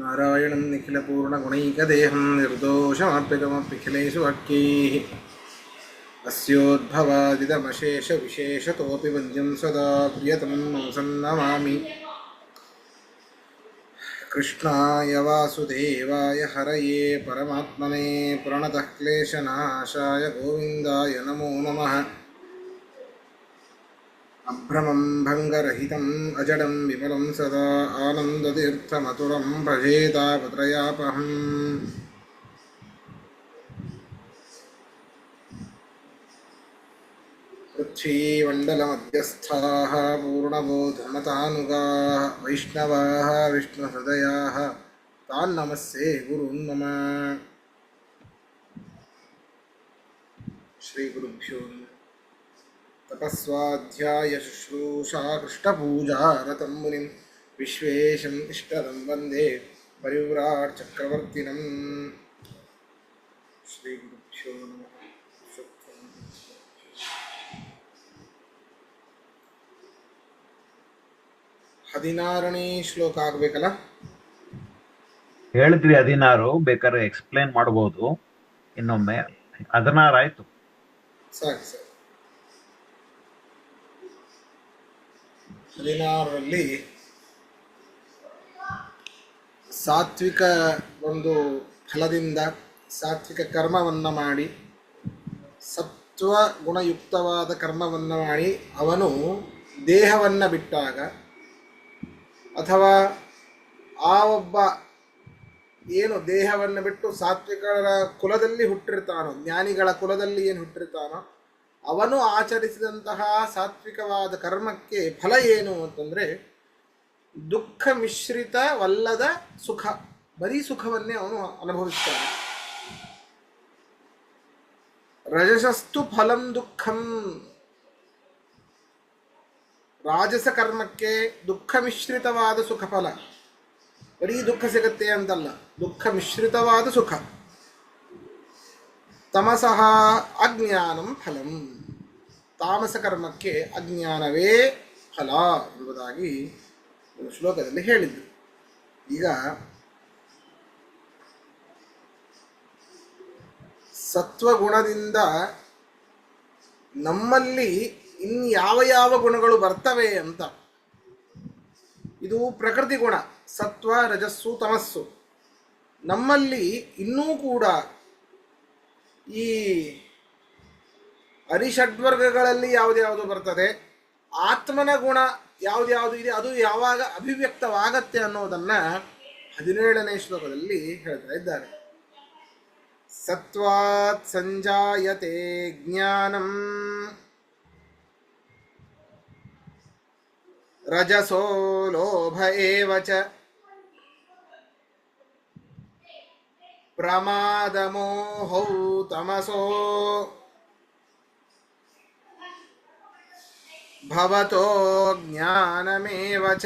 ನಾರಾಯಣಂ ನಿಖಿಲಪೂರ್ಣಗುಣೈಕದೇಹಂ ನಿರ್ದೋಷಮಾಪ್ಯಗಮಪ್ಯಖಿಲೇಷು ವಾಕ್ಯೈಃ ಅಸ್ಯೋದ್ಭವಾದಿದಮಶೇಷವಿಶೇಷತೋಪಿ ವಂದ್ಯಂ ಸದಾ ಪ್ರಿಯತಮಂ ಸಂನಮಾಮಿ. ಕೃಷ್ಣಾಯ ವಾಸುದೇವಾಯ ಹರಯೇ ಪರಮಾತ್ಮನೇ ಪ್ರಣತಃ ಕ್ಲೇಶನಾಶಾಯ ಗೋವಿಂದಾಯ ನಮೋ ನಮಃ. ಅಭ್ರಮಂ ಭಂಗರಹಿತಂ ಅಜಡಂ ವಿಮಲಂ ಸದಾ ಆನಂದತೀರ್ಥಮತುರಂ ಭಜೇತಾಪತ್ರಯಾಪಹಂ. ಪೃಥ್ವೀಮಂಡಲಮಧ್ಯಸ್ಥಾಃ ಪೂರ್ಣಬೋಧಮತಾನುಗಾಃ ವೈಷ್ಣವಾಃ ವಿಷ್ಣುಹೃದಯಾಃ ತಾನ್ ನಮಸ್ಸೇ ಗುರುನ್ ಮಮ. ಶ್ರೀ ಗುರುಭ್ಯೋ ನಮಃ. ತಪಸ್ವಾಧ್ಯಾಯ ಶುಶ್ರೂಷಾ ಕೃಷ್ಣಪೂಜಾ ರತಂ ಮುನಿಂ ವಿಶ್ವೇಶಂ ಇಷ್ಟದಂ ವಂದೇ ಪರಿವ್ರಾಟ್ ಚಕ್ರವರ್ತಿನಂ. ಶ್ರೀ ಗುರುಭ್ಯೋ ನಮಃ. 16ನೇ ಶ್ಲೋಕ ಆಗ್ಬೇಕಲ್ಲ? ಹೇಳಿದ್ರಿ 16, ಬೇಕಾದ್ರೆ ಎಕ್ಸ್ಪ್ಲೇನ್ ಮಾಡಬಹುದು ಇನ್ನೊಮ್ಮೆ. 16 ಆಯ್ತು. ಸರಿ ಸರಿ. 16ರಲ್ಲಿ ಸಾತ್ವಿಕ ಒಂದು ಫಲದಿಂದ ಸಾತ್ವಿಕ ಕರ್ಮವನ್ನು ಮಾಡಿ ಸತ್ವ ಗುಣಯುಕ್ತವಾದ ಕರ್ಮವನ್ನು ಮಾಡಿ ಅವನು ದೇಹವನ್ನು ಬಿಟ್ಟಾಗ ಅಥವಾ ಆ ಒಬ್ಬ ಏನು ದೇಹವನ್ನು ಬಿಟ್ಟು ಸಾತ್ವಿಕರ ಕುಲದಲ್ಲಿ ಹುಟ್ಟಿರ್ತಾನೋ, ಜ್ಞಾನಿಗಳ ಕುಲದಲ್ಲಿ ಏನು ಹುಟ್ಟಿರ್ತಾನೋ ಅವನು ಆಚರಿಸಿದಂತಹ ಸಾತ್ವಿಕವಾದ ಕರ್ಮಕ್ಕೆ ಫಲ ಏನು ಅಂತಂದರೆ ದುಃಖ ಮಿಶ್ರಿತವಲ್ಲದ ಸುಖ, ಬರೀ ಸುಖವನ್ನೇ ಅವನು ಅನುಭವಿಸ್ತಾನೆ. ರಜಸಸ್ತು ಫಲಂ ದುಃಖಂ. ರಾಜಸ ಕರ್ಮಕ್ಕೆ ದುಃಖ ಮಿಶ್ರಿತವಾದ ಸುಖ ಫಲ, ಬರೀ ದುಃಖ ಸಿಗತ್ತೆ ಅಂತಲ್ಲ, ದುಃಖ ಮಿಶ್ರಿತವಾದ ಸುಖ. ತಮಸಃ ಅಜ್ಞಾನಂ ಫಲಂ. ತಾಮಸ ಕರ್ಮಕ್ಕೆ ಅಜ್ಞಾನವೇ ಫಲ ಎಂಬುದಾಗಿ ಒಂದು ಶ್ಲೋಕದಲ್ಲಿ ಹೇಳಿದ್ದು. ಈಗ ಸತ್ವಗುಣದಿಂದ ನಮ್ಮಲ್ಲಿ ಇನ್ಯಾವ ಯಾವ ಗುಣಗಳು ಬರ್ತವೆ ಅಂತ, ಇದು ಪ್ರಕೃತಿ ಗುಣ, ಸತ್ವ ರಜಸ್ಸು ತಮಸ್ಸು. ನಮ್ಮಲ್ಲಿ ಇನ್ನೂ ಕೂಡ ಈ ಅರಿಷಡ್ವರ್ಗಗಳಲ್ಲಿ ಯಾವುದ್ಯಾವುದು ಬರ್ತದೆ, ಆತ್ಮನ ಗುಣ ಯಾವುದ್ಯಾವುದು ಇದೆ, ಅದು ಯಾವಾಗ ಅಭಿವ್ಯಕ್ತವಾಗತ್ತೆ ಅನ್ನೋದನ್ನು 17ನೇ ಶ್ಲೋಕದಲ್ಲಿ ಹೇಳ್ತಾ ಇದ್ದಾರೆ. ಸತ್ವಾತ್ ಸಂಜಾಯತೆ ಜ್ಞಾನಂ ರಜಸೋ ಲೋಭ ಏವ ಚ ಪ್ರಮಾದಮೋಹೌ ತಮಸೋ ಭವತೋ ಜ್ಞಾನಮೇವ ಚ.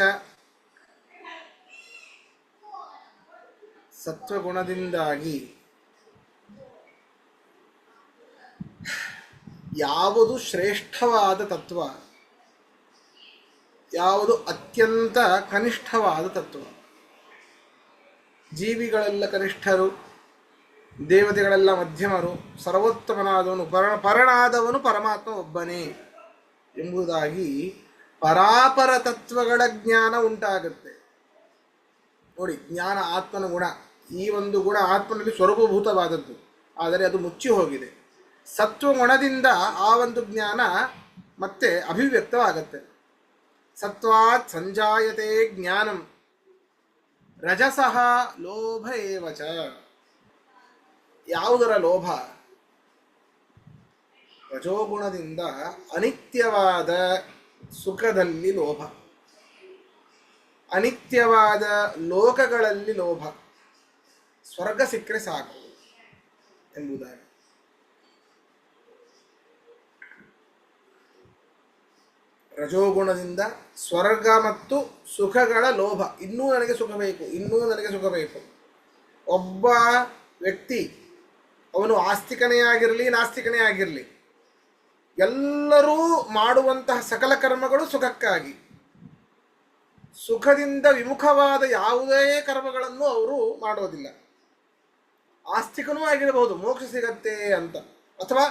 ಸತ್ವಗುಣದಿಂದಾಗಿ ಯಾವುದು ಶ್ರೇಷ್ಠವಾದ ತತ್ವ, ಯಾವುದು ಅತ್ಯಂತ ಕನಿಷ್ಠವಾದ ತತ್ವ. ಜೀವಿಗಳೆಲ್ಲ ಕನಿಷ್ಠರು, ದೇವತೆಗಳೆಲ್ಲ ಮಧ್ಯಮರು, ಸರ್ವೋತ್ತಮನಾದವನು ಪರನಾದವನು ಪರಮಾತ್ಮ ಒಬ್ಬನೇ ಎಂಬುದಾಗಿ ಪರಾಪರ ತತ್ವಗಳ ಜ್ಞಾನ ಉಂಟಾಗುತ್ತೆ. ನೋಡಿ, ಜ್ಞಾನ ಆತ್ಮನ ಗುಣ. ಈ ಒಂದು ಗುಣ ಆತ್ಮನಲ್ಲಿ ಸ್ವರೂಪಭೂತವಾದದ್ದು, ಆದರೆ ಅದು ಮುಚ್ಚಿ ಹೋಗಿದೆ. ಸತ್ವಗುಣದಿಂದ ಆ ಒಂದು ಜ್ಞಾನ ಮತ್ತೆ ಅಭಿವ್ಯಕ್ತವಾಗತ್ತೆ. ಸತ್ವಾತ್ ಸಂಜಾಯತೆ ಜ್ಞಾನಂ ರಜಸಃ ಲೋಭ ಏವ ಚ. ಯಾವುದರ ಲೋಭ? ರಜೋಗುಣದಿಂದ ಅನಿತ್ಯವಾದ ಸುಖದಲ್ಲಿ ಲೋಭ, ಅನಿತ್ಯವಾದ ಲೋಕಗಳಲ್ಲಿ ಲೋಭ. ಸ್ವರ್ಗ ಸಿಕ್ಕರೆ ಸಾಕು ಎಂಬುದಾಗಿ. ರಜೋಗುಣದಿಂದ ಸ್ವರ್ಗ ಮತ್ತು ಸುಖಗಳ ಲೋಭ. ಇನ್ನೂ ನನಗೆ ಸುಖ ಬೇಕು, ಇನ್ನೂ ನನಗೆ ಸುಖ ಬೇಕು. ಒಬ್ಬ ವ್ಯಕ್ತಿ, ಅವನು ಆಸ್ತಿಕನೇ ಆಗಿರಲಿ ನಾಸ್ತಿಕನೇ ಆಗಿರಲಿ, ಎಲ್ಲರೂ ಮಾಡುವಂತಹ ಸಕಲ ಕರ್ಮಗಳು ಸುಖಕ್ಕಾಗಿ. ಸುಖದಿಂದ ವಿಮುಖವಾದ ಯಾವುದೇ ಕರ್ಮಗಳನ್ನು ಅವರು ಮಾಡೋದಿಲ್ಲ. ಆಸ್ತಿಕನೂ ಆಗಿರಬಹುದು, ಮೋಕ್ಷ ಸಿಗತ್ತೆ ಅಂತ, ಅಥವಾ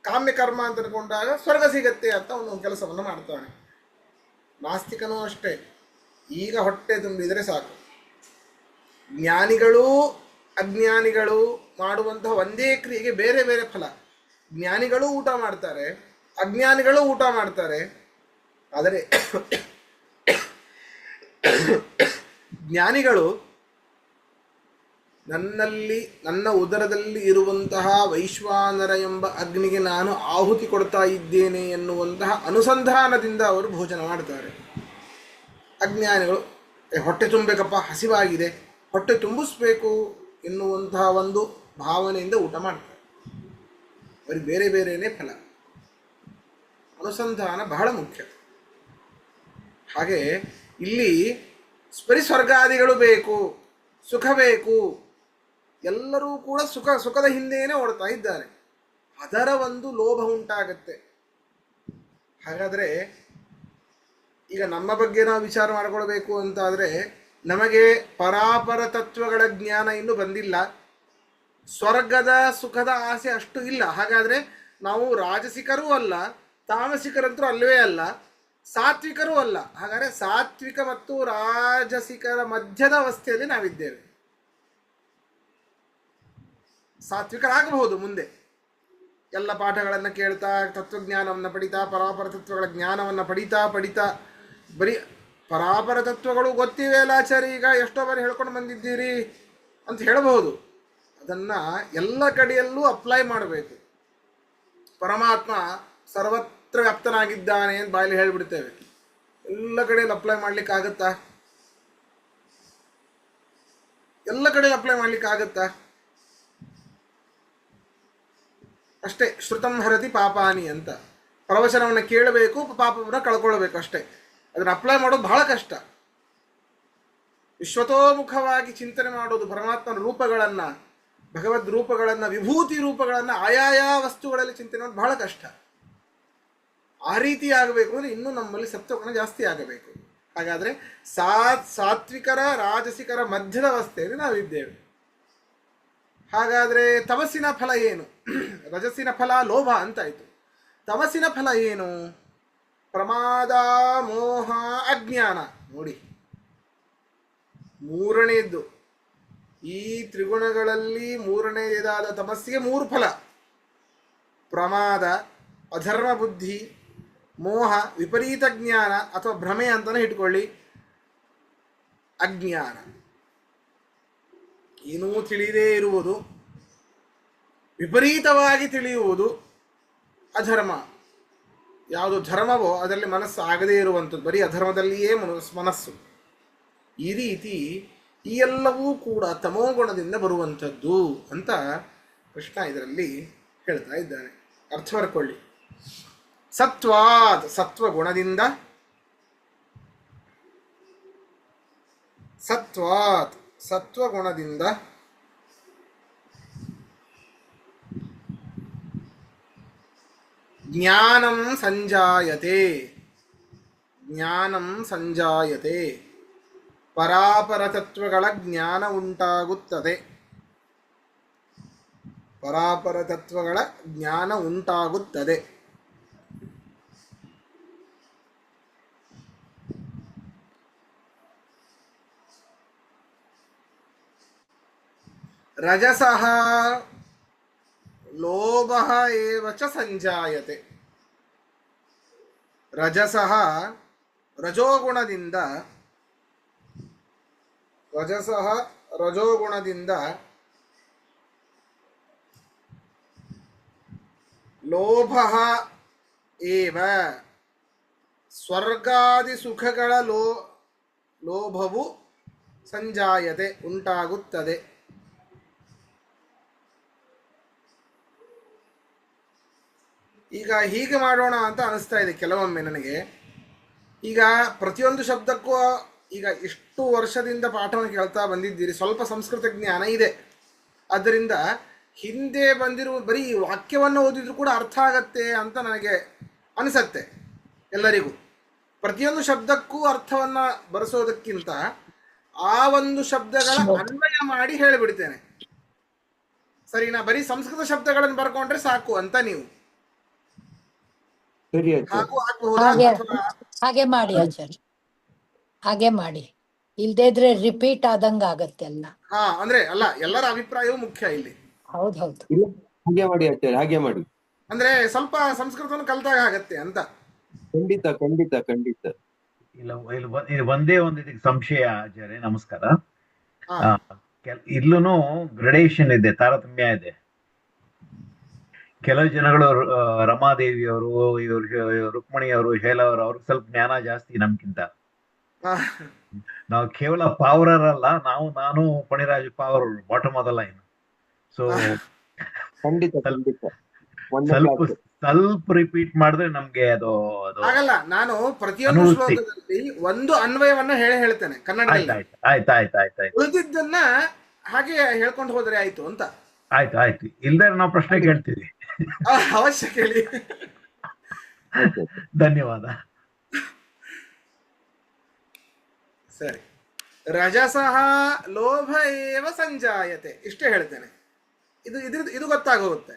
ಕಾಮ್ಯ ಕರ್ಮ ಅಂತ ಅನ್ಕೊಂಡಾಗ ಸ್ವರ್ಗ ಸಿಗತ್ತೆ ಅಂತ ಅವನು ಕೆಲಸವನ್ನು ಮಾಡ್ತಾನೆ. ನಾಸ್ತಿಕನೂ ಅಷ್ಟೇ, ಈಗ ಹೊಟ್ಟೆ ತುಂಬಿದರೆ ಸಾಕು. ಜ್ಞಾನಿಗಳೂ ಅಜ್ಞಾನಿಗಳು ಮಾಡುವಂತಹ ಒಂದೇ ಕ್ರಿಯೆಗೆ ಬೇರೆ ಬೇರೆ ಫಲ. ಜ್ಞಾನಿಗಳು ಊಟ ಮಾಡ್ತಾರೆ, ಅಜ್ಞಾನಿಗಳು ಊಟ ಮಾಡ್ತಾರೆ. ಆದರೆ ಜ್ಞಾನಿಗಳು ನನ್ನ ಉದರದಲ್ಲಿ ಇರುವಂತಹ ವೈಶ್ವಾನರ ಎಂಬ ಅಗ್ನಿಗೆ ನಾನು ಆಹುತಿ ಕೊಡ್ತಾ ಇದ್ದೇನೆ ಎನ್ನುವಂತಹ ಅನುಸಂಧಾನದಿಂದ ಅವರು ಭೋಜನ ಮಾಡ್ತಾರೆ. ಅಜ್ಞಾನಿಗಳು ಹೊಟ್ಟೆ ತುಂಬಬೇಕಪ್ಪ, ಹಸಿವಾಗಿದೆ, ಹೊಟ್ಟೆ ತುಂಬಿಸ್ಬೇಕು ಎನ್ನುವಂತಹ ಒಂದು ಭಾವನೆಯಿಂದ ಊಟ ಮಾಡ್ತಾರೆ. ಅವರಿಗೆ ಬೇರೆ ಬೇರೆಯೇ ಫಲ. ಅನುಸಂಧಾನ ಬಹಳ ಮುಖ್ಯ. ಹಾಗೆ ಇಲ್ಲಿ ಸ್ವರ್ಗಾದಿಗಳು ಬೇಕು, ಸುಖ ಬೇಕು, ಎಲ್ಲರೂ ಕೂಡ ಸುಖದ ಹಿಂದೆಯೇ ಓಡ್ತಾ ಇದ್ದಾರೆ. ಅದರ ಒಂದು ಲೋಭ ಉಂಟಾಗತ್ತೆ. ಹಾಗಾದರೆ ಈಗ ನಮ್ಮ ಬಗ್ಗೆ ನಾವು ವಿಚಾರ ಮಾಡಿಕೊಳ್ಬೇಕು ಅಂತಾದರೆ, ನಮಗೆ ಪರಾಪರ ತತ್ವಗಳ ಜ್ಞಾನ ಇನ್ನೂ ಬಂದಿಲ್ಲ, ಸ್ವರ್ಗದ ಸುಖದ ಆಸೆ ಅಷ್ಟು ಇಲ್ಲ. ಹಾಗಾದರೆ ನಾವು ರಾಜಸಿಕರೂ ಅಲ್ಲ, ತಾಮಸಿಕರಂತೂ ಅಲ್ಲವೇ ಅಲ್ಲ, ಸಾತ್ವಿಕರೂ ಅಲ್ಲ. ಹಾಗಾದರೆ ಸಾತ್ವಿಕ ಮತ್ತು ರಾಜಸಿಕರ ಮಧ್ಯದ ಅವಸ್ಥೆಯಲ್ಲಿ ನಾವಿದ್ದೇವೆ. ಸಾತ್ವಿಕರಾಗಬಹುದು ಮುಂದೆ, ಎಲ್ಲ ಪಾಠಗಳನ್ನು ಕೇಳ್ತಾ, ತತ್ವಜ್ಞಾನವನ್ನು ಪಡಿತಾ, ಪರಾಪರ ತತ್ವಗಳ ಜ್ಞಾನವನ್ನು ಪಡಿತಾ ಬರೀ ಪರಾಪರ ತತ್ವಗಳು ಗೊತ್ತಿವೆ ಅಲ್ಲ ಆಚಾರ್ಯ, ಈಗ ಎಷ್ಟೋ ಬಾರಿ ಹೇಳ್ಕೊಂಡು ಬಂದಿದ್ದೀರಿ ಅಂತ ಹೇಳಬಹುದು. ಅದನ್ನು ಎಲ್ಲ ಕಡೆಯಲ್ಲೂ ಅಪ್ಲೈ ಮಾಡಬೇಕು. ಪರಮಾತ್ಮ ಸರ್ವತ್ರ ವ್ಯಾಪ್ತನಾಗಿದ್ದಾನೆ ಅಂತ ಬಾಯಲ್ಲಿ ಹೇಳಿಬಿಡ್ತೇವೆ, ಎಲ್ಲ ಕಡೆಯಲ್ಲಿ ಅಪ್ಲೈ ಮಾಡಲಿಕ್ಕಾಗತ್ತಾ? ಎಲ್ಲ ಕಡೆ ಅಪ್ಲೈ ಮಾಡಲಿಕ್ಕಾಗತ್ತಾ? ಅಷ್ಟೇ. ಶ್ರುತಂ ಹರತಿ ಪಾಪಾನಿ ಅಂತ ಪ್ರವಚನವನ್ನು ಕೇಳಬೇಕು, ಪಾಪವನ್ನು ಕಳ್ಕೊಳ್ಬೇಕು ಅಷ್ಟೇ. ಅದನ್ನು ಅಪ್ಲೈ ಮಾಡೋದು ಬಹಳ ಕಷ್ಟ. ವಿಶ್ವತೋಮುಖವಾಗಿ ಚಿಂತನೆ ಮಾಡೋದು, ಪರಮಾತ್ಮನ ರೂಪಗಳನ್ನು, ಭಗವದ್ ರೂಪಗಳನ್ನು, ವಿಭೂತಿ ರೂಪಗಳನ್ನು ಆಯಾಯ ವಸ್ತುಗಳಲ್ಲಿ ಚಿಂತನೆ ಮಾಡೋದು ಬಹಳ ಕಷ್ಟ. ಆ ರೀತಿ ಆಗಬೇಕು ಅಂದರೆ ಇನ್ನೂ ನಮ್ಮಲ್ಲಿ ಸತ್ವಗುಣ ಜಾಸ್ತಿ ಆಗಬೇಕು. ಹಾಗಾದರೆ ಸಾತ್ವಿಕರ ರಾಜಸಿಕರ ಮಧ್ಯದ ಅವಸ್ಥೆಯಲ್ಲಿ ನಾವಿದ್ದೇವೆ. ಹಾಗಾದರೆ ತಮಸ್ಸಿನ ಫಲ ಏನು? ರಜಸ್ಸಿನ ಫಲ ಲೋಭ ಅಂತಾಯಿತು. ತಮಸ್ಸಿನ ಫಲ ಏನು? ಪ್ರಮಾದ, ಮೋಹ, ಅಜ್ಞಾನ. ನೋಡಿ, ಮೂರನೆಯದ್ದು. ಈ ತ್ರಿಗುಣಗಳಲ್ಲಿ ಮೂರನೆಯದಾದ ತಮಸ್ಸಿಗೆ ಮೂರು ಫಲ: ಪ್ರಮಾದ, ಅಧರ್ಮ ಬುದ್ಧಿ, ಮೋಹ, ವಿಪರೀತ ಜ್ಞಾನ ಅಥವಾ ಭ್ರಮೆ ಅಂತಲೇ ಇಟ್ಕೊಳ್ಳಿ, ಅಜ್ಞಾನ. ಏನೂ ತಿಳಿದೇ ಇರುವುದು, ವಿಪರೀತವಾಗಿ ತಿಳಿಯುವುದು ಅಧರ್ಮ. ಯಾವುದು ಧರ್ಮವೋ ಅದರಲ್ಲಿ ಮನಸ್ಸು ಆಗದೇ ಇರುವಂಥದ್ದು, ಬರೀ ಅಧರ್ಮದಲ್ಲಿಯೇ ಮನಸ್ಸು. ಈ ರೀತಿ ಈ ಎಲ್ಲವೂ ಕೂಡ ತಮೋಗುಣದಿಂದ ಬರುವಂಥದ್ದು ಅಂತ ಕೃಷ್ಣ ಇದರಲ್ಲಿ ಹೇಳ್ತಾ ಇದ್ದಾನೆ. ಅರ್ಥ ಬರ್ಕೊಳ್ಳಿ. ಸತ್ವಾತ್, ಸತ್ವಗುಣದಿಂದ, ಸತ್ವಾತ್ ಸತ್ವಗುಣದಿಂದ, ಜ್ಞಾನಂ ಸಂಜಾಯತೆ, ಜ್ಞಾನಂ ಸಂಜಾಯತೆ, ಪರಾಪರ ತತ್ವಗಳ ಜ್ಞಾನ ಉಂಟಾಗುತ್ತದೆ, ಪರಾಪರ ತತ್ವಗಳ ಜ್ಞಾನ ಉಂಟಾಗುತ್ತದೆ. ರಜಸಃ ಲೋಭಃ ಏವ ಚ ಸಂಜಾಯತೆ. ರಜಸಃ ರಜೋಗುಣದಿಂದ, ರಜಸಃ ರಜೋಗುಣದಿಂದ ಲೋಭಃ ಏವ, ಸ್ವರ್ಗಾದಿ ಸುಖಗಳ ಲೋಭವು ಸಂಜಾಯತೆ ಉಂಟಾಗುತ್ತದೆ. ಈಗ ಹೀಗೆ ಮಾಡೋಣ ಅಂತ ಅನಿಸ್ತಾ ಇದೆ ಕೆಲವೊಮ್ಮೆ ನನಗೆ. ಈಗ ಪ್ರತಿಯೊಂದು ಶಬ್ದಕ್ಕೂ, ಈಗ ಇಷ್ಟು ವರ್ಷದಿಂದ ಪಾಠವನ್ನು ಕೇಳ್ತಾ ಬಂದಿದ್ದೀರಿ, ಸ್ವಲ್ಪ ಸಂಸ್ಕೃತ ಜ್ಞಾನ ಇದೆ. ಆದ್ದರಿಂದ ಹಿಂದೆ ಬಂದಿರುವ ಬರೀ ವಾಕ್ಯವನ್ನು ಓದಿದ್ರು ಕೂಡ ಅರ್ಥ ಆಗತ್ತೆ ಅಂತ ನನಗೆ ಅನಿಸತ್ತೆ ಎಲ್ಲರಿಗೂ. ಪ್ರತಿಯೊಂದು ಶಬ್ದಕ್ಕೂ ಅರ್ಥವನ್ನ ಬರೆಸೋದಕ್ಕಿಂತ ಆ ಒಂದು ಶಬ್ದಗಳ ಅನ್ವಯ ಮಾಡಿ ಹೇಳಿಬಿಡ್ತೇನೆ. ಸರಿನಾ? ಬರೀ ಸಂಸ್ಕೃತ ಶಬ್ದಗಳನ್ನು ಬರ್ಕೊಂಡ್ರೆ ಸಾಕು ಅಂತ ನೀವು ಸರಿ ಆಚಾರ್ಯ. ಹಾಗೂ ಆಗ್ಬಹುದಾ? ಹಾಗೆ ಅಥವಾ ಹಾಗೆ ಮಾಡಿ ಆಚಾರ್ಯ, ಹಾಗೆ ಮಾಡಿ. ಇಲ್ದೇ ಇದ್ರೆ ರಿಪೀಟ್ ಆದಂಗ ಆಗತ್ತೆ ಎಲ್ಲ. ಹಾ, ಅಂದ್ರೆ ಅಲ್ಲ, ಎಲ್ಲರ ಅಭಿಪ್ರಾಯವೂ ಮುಖ್ಯ ಇಲ್ಲಿ. ಹೌದೌದು. ಇಲ್ಲ, ಹಾಗೆ ಮಾಡಿ ಆಚಾರ್ಯ, ಹಾಗೆ ಮಾಡಿ. ಅಂದ್ರೆ ಸ್ವಲ್ಪ ಸಂಸ್ಕೃತವನ್ನು ಕಲ್ತಾಗ ಆಗತ್ತೆ ಅಂತ. ಖಂಡಿತ ಖಂಡಿತ ಖಂಡಿತ. ಇಲ್ಲಿ ಒಂದೇ ಒಂದು ಇದಕ್ಕೆ ಸಂಶಯ ಆಚಾರ್ಯ, ನಮಸ್ಕಾರ. ಹಾ. ಇಲ್ಲೂ ಗ್ರಡೇಷನ್ ಇದೆ, ತಾರತಮ್ಯ ಇದೆ. ಕೆಲವು ಜನಗಳು ರಮಾದೇವಿಯವರು, ರುಕ್ಮಿಣಿಯವರು, ಶೈಲವರು, ಅವ್ರಿಗೆ ಸ್ವಲ್ಪ ಜ್ಞಾನ ಜಾಸ್ತಿ ನಮ್ಗಿಂತ. ಹಾ. ನಾವು ಕೇವಲ ಪಾವರರ್ ಅಲ್ಲ, ನಾನು Paniraj Pawar, bottom of the line. So ಖಂಡಿತ ಖಂಡಿತ. ಸ್ವಲ್ಪ ರಿಪೀಟ್ ಮಾಡಿದ್ರೆ ನಮ್ಗೆ ಅದು ಆಗಲ್ಲ. ನಾನು ಪ್ರತಿಯೊಂದು ಅನುವೃತ್ತಿ. ಶ್ಲೋಕದಲ್ಲಿ ಒಂದು ಅನ್ವಯವನ್ನ ಹೇಳ್ತೇನೆ ಕನ್ನಡದಲ್ಲಿ. ಆಯ್ತು ಉಳಿದಿದ್ದನ್ನ ಹಾಗೆ ಹೇಳ್ಕೊಂಡು ಹೋದ್ರೆ ಆಯ್ತು ಅಂತ. ಆಯ್ತು ಇಲ್ದೇ ನಾವು ಪ್ರಶ್ನೆ ಕೇಳ್ತೀವಿ. ಅವಶ್ಯ ಕೇಳಿ. ಧನ್ಯವಾದ. ಸರಿ. ರಜಸಃ ಲೋಭ ಏವ ಸಂಜಾಯತೆ, ಇಷ್ಟೇ ಹೇಳ್ತೇನೆ. ಇದು ಗೊತ್ತಾಗೋಗುತ್ತೆ.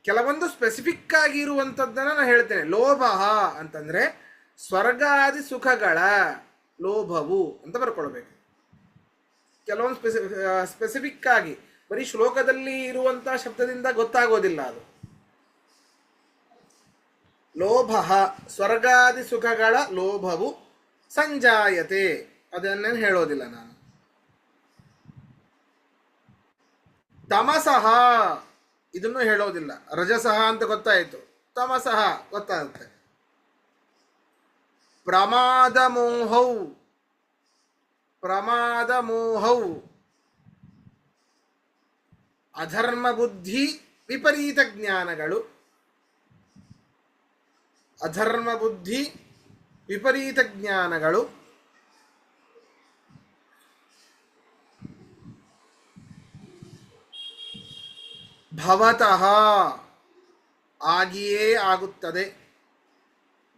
ಕೆಲವೊಂದು ಸ್ಪೆಸಿಫಿಕ್ ಆಗಿ ಇರುವಂಥದ್ದನ್ನ ನಾನು ಹೇಳ್ತೇನೆ. ಲೋಭ ಅಂತಂದ್ರೆ ಸ್ವರ್ಗಾದಿ ಸುಖಗಳ ಲೋಭವು ಅಂತ ಬರ್ಕೊಳ್ಬೇಕು. ಕೆಲವೊಂದು ಸ್ಪೆಸಿಫಿಕ್ ಆಗಿ ಬರೀ ಶ್ಲೋಕದಲ್ಲಿ ಇರುವಂತಹ ಶಬ್ದದಿಂದ ಗೊತ್ತಾಗೋದಿಲ್ಲ ಅದು. ಲೋಭ, ಸ್ವರ್ಗಾದಿ ಸುಖಗಳ ಲೋಭವು ಸಂಜಾಯತೆ, ಅದನ್ನೇನು ಹೇಳೋದಿಲ್ಲ ನಾನು. ತಮಸಃ, ಇದನ್ನು ಹೇಳೋದಿಲ್ಲ. ರಜಸಃ ಅಂತ ಗೊತ್ತಾಯಿತು, ತಮಸಃ ಗೊತ್ತಾಗುತ್ತೆ. ಪ್ರಮಾದ ಮೋಹೌ ಅಧರ್ಮ ಬುದ್ಧಿ ವಿಪರೀತ ಜ್ಞಾನಗಳು, ಅಧರ್ಮ ಬುದ್ಧಿ ವಿಪರೀತ ಜ್ಞಾನಗಳು ಭವತಃ ಆಗಿಯೇ ಆಗುತ್ತದೆ,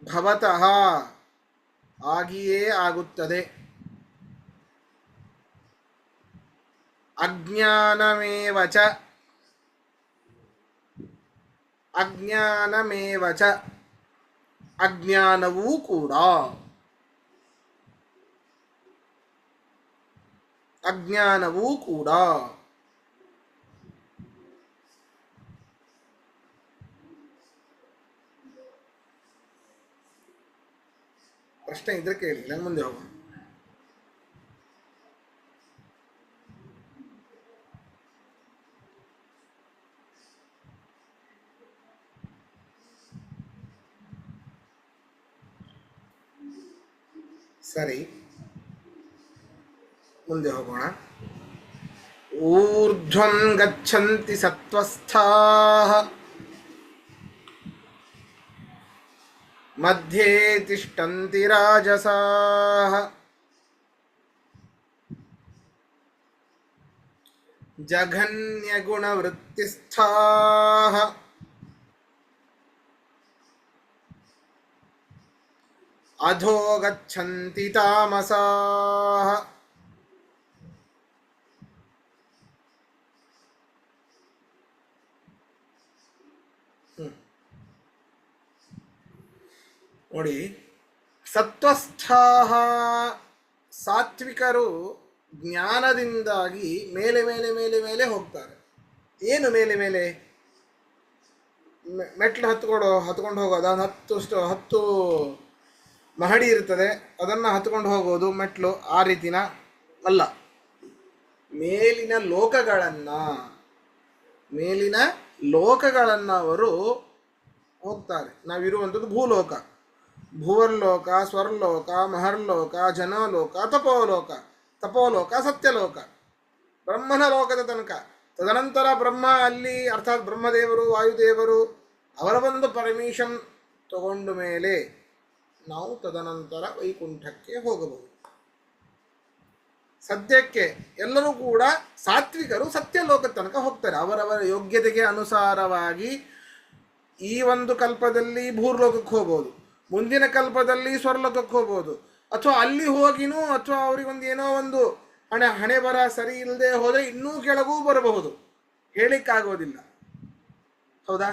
ಭವತಃ ಆಗಿಯೇ ಆಗುತ್ತದೆ. ಅಜ್ಞಾನಮೇವಚ, ಅಜ್ಞಾನಮೇವಚ, ಅಜ್ಞಾನವೂ ಕೂಡ, ಅಜ್ಞಾನವೂ ಕೂಡ. ಪ್ರಶ್ನೆ ಇದ್ರೆ ಕೇಳಿ, ನಂಗೆ ಮುಂದೆ ಹೋಗೋಣ. ಸರಿ, ಮುಂದೆ ಹೋಗೋಣ. ಊರ್ಧ್ವಂ ಗಚ್ಚಂತಿ ಸತ್ವಸ್ಥಾಃ ಮಧ್ಯೆ ತಿಷ್ಟಂತಿ ರಾಜಸಾಃ ಜಘನ್ಯಗುಣವೃತ್ತಿಸ್ಥಾಃ ಅಧೋ ಗಚ್ಚಂತಿ ತಾಮಸಾಃ. ನೋಡಿ, ಸತ್ವಸ್ಥಾಃ ಸಾತ್ವಿಕರು ಜ್ಞಾನದಿಂದಾಗಿ ಮೇಲೆ ಮೇಲೆ ಮೇಲೆ ಮೇಲೆ ಹೋಗ್ತಾರೆ. ಏನು ಮೇಲೆ ಮೇಲೆ? ಮೆಟ್ಲು ಹತ್ಕೊಂಡು ಹೋಗೋದು. ಅದು 10 ಮಹಡಿ ಇರ್ತದೆ, ಅದನ್ನು ಹತ್ಕೊಂಡು ಹೋಗೋದು ಮೆಟ್ಲು, ಆ ರೀತಿನ ಅಲ್ಲ. ಮೇಲಿನ ಲೋಕಗಳನ್ನು ಅವರು ಹೋಗ್ತಾರೆ. ನಾವಿರುವಂಥದ್ದು ಭೂಲೋಕ, ಭುವರ್ಲೋಕ, ಸ್ವರ್ಲೋಕ, ಮಹರ್ಲೋಕ, ಜನಲೋಕ, ತಪೋಲೋಕ, ಸತ್ಯಲೋಕ, ಬ್ರಹ್ಮನ ಲೋಕದ ತನಕ. ತದನಂತರ ಬ್ರಹ್ಮ ಅಲ್ಲಿ, ಅರ್ಥಾತ್ ಬ್ರಹ್ಮದೇವರು, ವಾಯುದೇವರು ಅವರ ಒಂದು ಪರ್ಮಿಷನ್ ತಗೊಂಡ ಮೇಲೆ ನಾವು ತದನಂತರ ವೈಕುಂಠಕ್ಕೆ ಹೋಗಬಹುದು. ಸದ್ಯಕ್ಕೆ ಎಲ್ಲರೂ ಕೂಡ ಸಾತ್ವಿಕರು ಸತ್ಯಲೋಕದ ತನಕ ಹೋಗ್ತಾರೆ. ಅವರವರ ಯೋಗ್ಯತೆಗೆ ಅನುಸಾರವಾಗಿ ಈ ಒಂದು ಕಲ್ಪದಲ್ಲಿ ಭೂರ್ಲೋಕಕ್ಕೆ ಹೋಗ್ಬೋದು, ಮುಂದಿನ ಕಲ್ಪದಲ್ಲಿ ಸ್ವರ್ಲೋಕಕ್ಕೆ ಹೋಗ್ಬೋದು, ಅಥವಾ ಅಲ್ಲಿ ಹೋಗಿನೂ ಅಥವಾ ಅವರಿಗೊಂದು ಏನೋ ಒಂದು ಹಣೆ ಬರ ಸರಿ ಇಲ್ಲದೆ ಹೋದರೆ ಇನ್ನೂ ಕೆಳಗೂ ಬರಬಹುದು, ಹೇಳಿಕ್ಕಾಗೋದಿಲ್ಲ. ಹೌದಾ?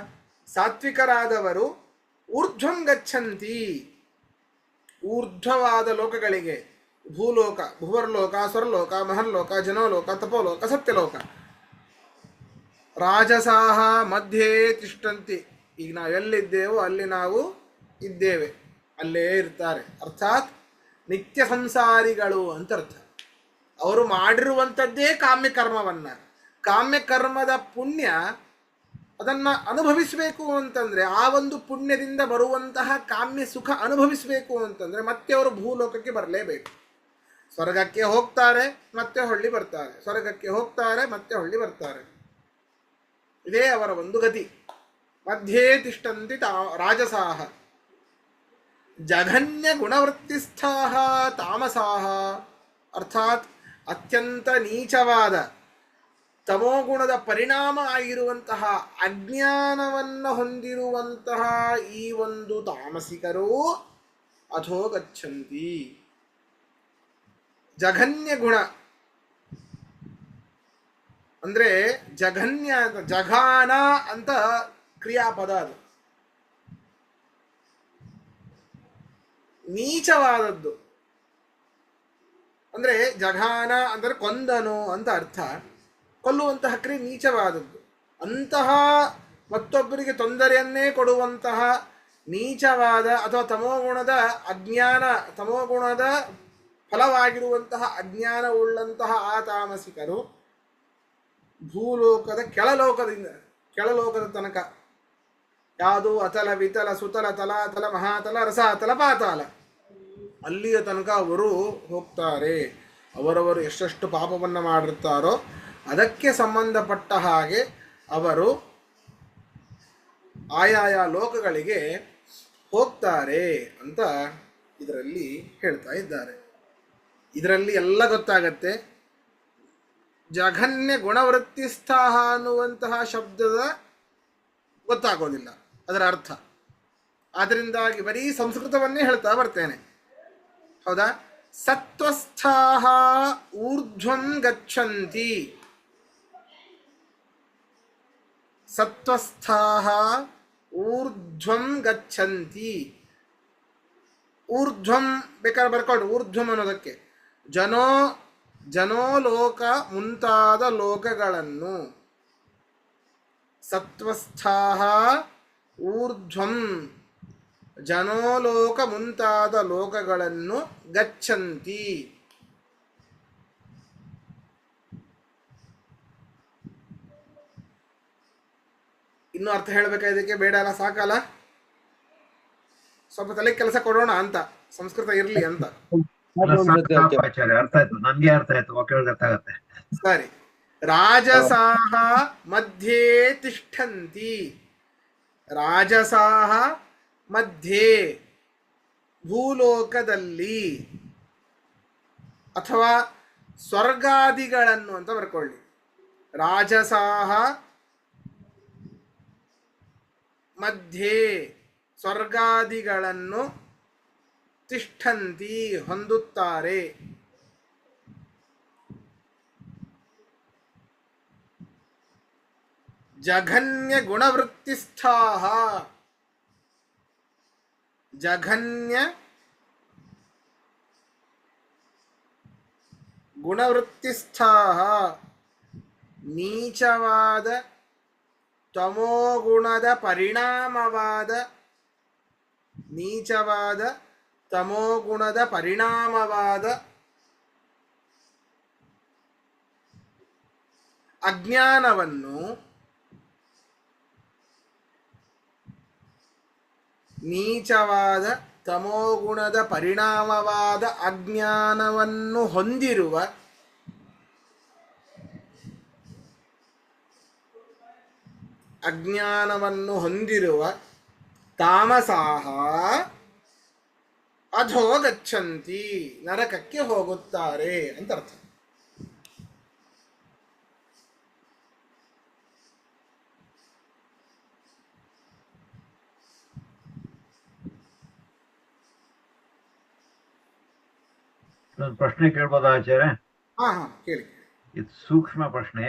ಸಾತ್ವಿಕರಾದವರು ಊರ್ಧ್ವಂ ಗಚ್ಚಂತಿ, ಊರ್ಧ್ವವಾದ ಲೋಕಗಳಿಗೆ, ಭೂಲೋಕ, ಭುವರ್ಲೋಕ, ಸ್ವರ್ಲೋಕ, ಮಹರ್ಲೋಕ, ಜನೋಲೋಕ, ತಪೋಲೋಕ, ಸತ್ಯಲೋಕ. ರಾಜಸಾಹ ಮಧ್ಯೆ ತಿಷ್ಟಂತಿ, ಈಗ ನಾವು ಎಲ್ಲಿದ್ದೇವೋ ಅಲ್ಲಿ ನಾವು ಇದ್ದೇವೆ, ಅಲ್ಲೇ ಇರ್ತಾರೆ. ಅರ್ಥಾತ್ ನಿತ್ಯ ಸಂಸಾರಿಗಳು ಅಂತ ಅರ್ಥ. ಅವರು ಮಾಡಿರುವಂಥದ್ದೇ ಕಾಮ್ಯಕರ್ಮವನ್ನು, ಕಾಮ್ಯಕರ್ಮದ ಪುಣ್ಯ ಅದನ್ನು ಅನುಭವಿಸಬೇಕು ಅಂತಂದರೆ, ಆ ಒಂದು ಪುಣ್ಯದಿಂದ ಬರುವಂತಹ ಕಾಮ್ಯ ಸುಖ ಅನುಭವಿಸಬೇಕು ಅಂತಂದರೆ ಮತ್ತೆ ಅವರು ಭೂಲೋಕಕ್ಕೆ ಬರಲೇಬೇಕು. ಸ್ವರ್ಗಕ್ಕೆ ಹೋಗ್ತಾರೆ ಮತ್ತೆ ಹೊಳ್ಳಿ ಬರ್ತಾರೆ, ಸ್ವರ್ಗಕ್ಕೆ ಹೋಗ್ತಾರೆ ಮತ್ತೆ ಹೊಳ್ಳಿ ಬರ್ತಾರೆ. ಇದೇ ಅವರ ಒಂದು ಗತಿ. ಮಧ್ಯೆ ತಿಷ್ಟಂತಿ ರಾಜಸಾಹ ಜಘನ್ಯ ಗುಣವೃತ್ತಿಸ್ಥಾಹ ತಾಮಸಾಹ, ಅರ್ಥಾತ್ ಅತ್ಯಂತ ನೀಚವಾದ ತಮೋಗುಣದ ಪರಿಣಾಮ ಆಗಿರುವಂತಹ ಅಜ್ಞಾನವನ್ನು ಹೊಂದಿರುವಂತಹ ಈ ಒಂದು ತಾಮಸಿಕರು ಅಧೋ ಗಚ್ಚಂತಿ. ಜಘನ್ಯ ಗುಣ ಅಂದರೆ ಜಘನ್ಯ ಅಂತ, ಜಘಾನ ಅಂತ ಕ್ರಿಯಾಪದ, ಅದು ನೀಚವಾದದ್ದು. ಅಂದರೆ ಜಘಾನ ಅಂದರೆ ಕೊಂದನು ಅಂತ ಅರ್ಥ. ಕೊಲ್ಲುವಂತಹ ಕ್ರಿಯೆ ನೀಚವಾದದ್ದು. ಅಂತಹ ಮತ್ತೊಬ್ಬರಿಗೆ ತೊಂದರೆಯನ್ನೇ ಕೊಡುವಂತಹ ನೀಚವಾದ ಅಥವಾ ತಮೋಗುಣದ ಅಜ್ಞಾನ, ತಮೋಗುಣದ ಫಲವಾಗಿರುವಂತಹ ಅಜ್ಞಾನವುಳ್ಳಂತಹ ಆ ತಾಮಸಿಕರು ಭೂಲೋಕದ ಕೆಳಲೋಕದ ತನಕ, ಯಾವುದು ಅತಲ ವಿತಲ ಸುತಲ ತಲಾತಲ ಮಹಾತಲ ರಸಾತಲ ಪಾತಾಲ, ಅಲ್ಲಿಯ ತನಕ ಅವರು ಹೋಗ್ತಾರೆ. ಅವರವರು ಎಷ್ಟೆಷ್ಟು ಪಾಪವನ್ನು ಮಾಡಿರ್ತಾರೋ ಅದಕ್ಕೆ ಸಂಬಂಧಪಟ್ಟ ಹಾಗೆ ಅವರು ಆಯಾಯ ಲೋಕಗಳಿಗೆ ಹೋಗ್ತಾರೆ ಅಂತ ಇದರಲ್ಲಿ ಹೇಳ್ತಾ ಇದ್ದಾರೆ. ಇದರಲ್ಲಿ ಎಲ್ಲ ಗೊತ್ತಾಗತ್ತೆ. ಜಘನ್ಯ ಗುಣವೃತ್ತಿಸ್ಥಾಹ ಅನ್ನುವಂತಹ ಶಬ್ದದ ಗೊತ್ತಾಗೋದಿಲ್ಲ ಅದರ ಅರ್ಥ. ಆದ್ದರಿಂದಾಗಿ ಬರೀ ಸಂಸ್ಕೃತವನ್ನೇ ಹೇಳ್ತಾ ಬರ್ತೇನೆ. ಹೌದಾ? ಸತ್ವಸ್ಥಾಹ ಊರ್ಧ್ವಂ ಗಚ್ಚಂತಿ, ಸತ್ವಸ್ಥಾಹ ಊರ್ಧ್ವಂ ಗಚ್ಚಂತಿ. ಊರ್ಧ್ವಂ ಬೇಕಾದ್ರೆ ಬರ್ಕೊಂಡು, ಊರ್ಧ್ವಂ ಅನ್ನೋದಕ್ಕೆ ಜನೋಲೋಕ ಮುಂತಾದ ಲೋಕಗಳನ್ನು, ಸತ್ವಸ್ಥಾಹ ಊರ್ಧ್ವಂ ಜನೋಲೋಕ ಮುಂತಾದ ಲೋಕಗಳನ್ನು ಗಚ್ಚಂತಿ. ಇನ್ನು ಅರ್ಥ ಹೇಳಬೇಕಾ ಇದಕ್ಕೆ? ಬೇಡ ಅಲ್ಲ, ಸಾಕಲ್ಲ, ಸ್ವಲ್ಪ ತಲೆ ಕೆಲಸ ಕೊಡೋಣ ಅಂತ, ಸಂಸ್ಕೃತ ಇರಲಿ ಅಂತ. ಆಚಾರ್ಯ ಅರ್ಥ ಆಯ್ತು, ನನ್ಗೆ ಅರ್ಥ ಆಯ್ತು, ವಾಕ್ಯಗಳಿಗೆ ಅರ್ಥ ಆಗತ್ತೆ. ಸರಿ. ರಾಜಸಾಹ ಮಧ್ಯೆ ತಿಷ್ಠಂತಿ, ರಾಜಸಾಹ ಮಧ್ಯೆ ಭೂಲೋಕದಲ್ಲಿ ಅಥವಾ ಸ್ವರ್ಗಾದಿಗಳನ್ನು ಅಂತ ಬರ್ಕೊಳ್ಳಿ. ರಾಜಸಾಹ ಮಧ್ಯೆ ಸ್ವರ್ಗಾದಿಗಳನ್ನು ತಿಷ್ಠಂತಿ ಹೊಂದುತ್ತಾರೆ. ಜಘನ್ಯ ಗುಣವೃತ್ತಿಸ್ಥಾಹ, ಜಘನ್ಯ ಗುಣವೃತ್ತಿಸ್ಥಾಹ ನೀಚವಾದ ತಮೋಗುಣದ ಪರಿಣಾಮವಾದ, ನೀಚವಾದ ತಮೋಗುಣದ ಪರಿಣಾಮವಾದ ಅಜ್ಞಾನವನ್ನು, ನೀಚವಾದ ತಮೋಗುಣದ ಪರಿಣಾಮವಾದ ಅಜ್ಞಾನವನ್ನು ಹೊಂದಿರುವ ತಾಮಸಾಹ ಅಧೋ ಗಚ್ಚಂತಿ, ನರಕಕ್ಕೆ ಹೋಗುತ್ತಾರೆ ಅಂತ ಅರ್ಥ. ಒಂದು ಪ್ರಶ್ನೆ ಕೇಳ್ಬೋದಾ ಆಚಾರ್ಯ? ಹಾ ಹಾ ಕೇಳಿ. ಇದು ಸೂಕ್ಷ್ಮ ಪ್ರಶ್ನೆ.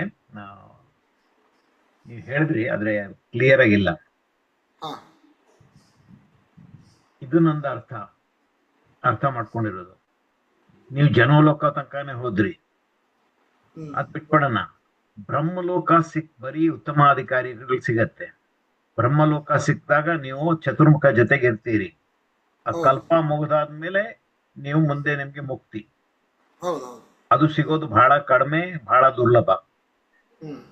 ನೀವು ಹೇಳಿದ್ರಿ ಆದ್ರೆ ಕ್ಲಿಯರ್ ಆಗಿಲ್ಲ. ಹಾ ಇದು ನಂದು ಅರ್ಥ ಮಾಡ್ಕೊಂಡಿರೋದು. ನೀವು ಜನೋಲೋಕ ತನಕನೇ ಹೋದ್ರಿ, ಹ್ಮ್ ಅದ್ ಬಿಟ್ಬಿಡೋಣ. ಬ್ರಹ್ಮಲೋಕ ಬರೀ ಉತ್ತಮಾಧಿಕಾರಿಗಳು ಸಿಗತ್ತೆ. ಬ್ರಹ್ಮಲೋಕ ಸಿಕ್ಕಿದಾಗ ನೀವು ಚತುರ್ಮುಖ ಜೊತೆಗೆ ಇರ್ತೀರಿ. ಆ ಹೌದು ಕಲ್ಪ ಮುಗಿದಾದ್ಮೇಲೆ ನೀವು ಮುಂದೆ ನಿಮ್ಗೆ ಮುಕ್ತಿ. ಹೌದೌದು. ಅದು ಸಿಗೋದು ಬಹಳ ಕಡಿಮೆ, ಬಹಳ ದುರ್ಲಭ. ಹ್ಮ್